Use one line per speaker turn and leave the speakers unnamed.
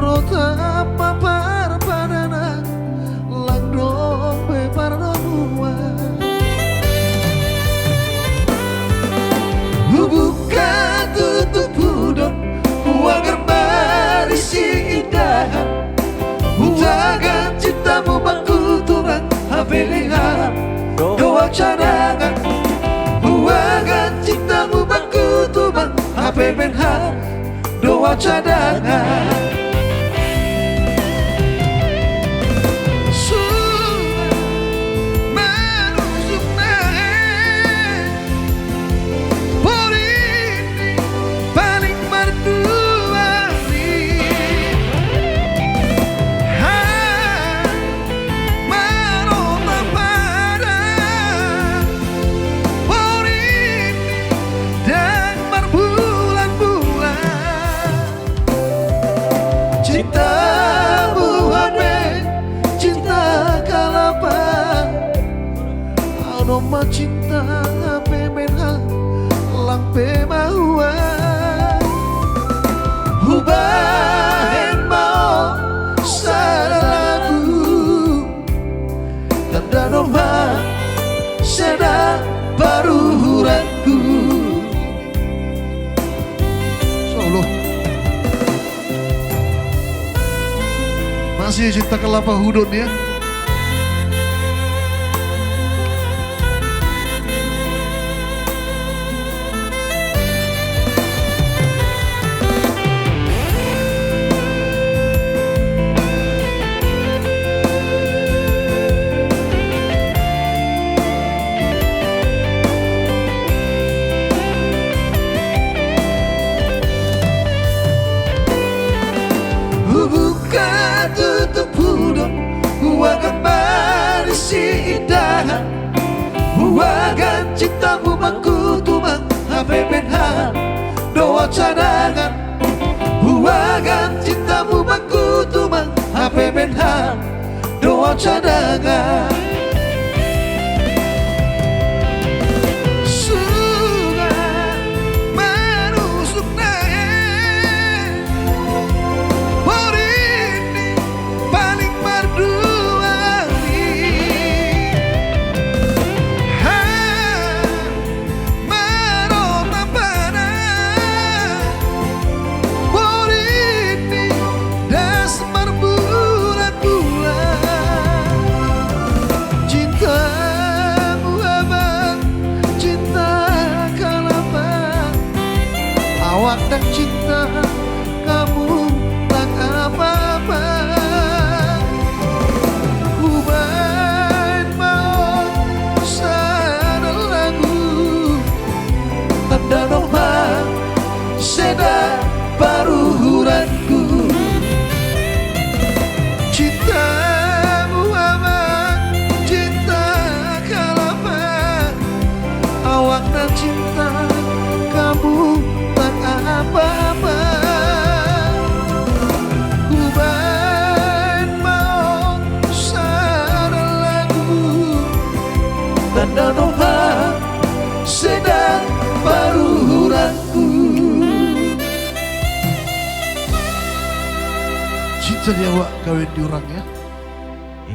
Rotapa parpadana landong beparnamua buka tutup budok agar barisi indah utakan cintamu bangku turang hafeliha doa cadangan buagan cintamu bangku turang hafeliha doa cadangan Noma cinta pemenha lang pemawa hubahen mau sarabu tanda noma seda baruranku solo masih cinta kelapa hudon ya. Buka tutup budok akan barisi indah buagan cintamu bangku tumang hapepenha doa cadangan buagan cintamu bangku tumang hapepenha doa cadangan dan cinta kamu tak apa-apa ku main mau sana lagu tanda noma seda baruranku cintamu aman cinta kalapa awak dan cinta kamu apa-apa ku main mau sana lagu tanda noma sedang baruranku cinta dia wak kawin diurang ya.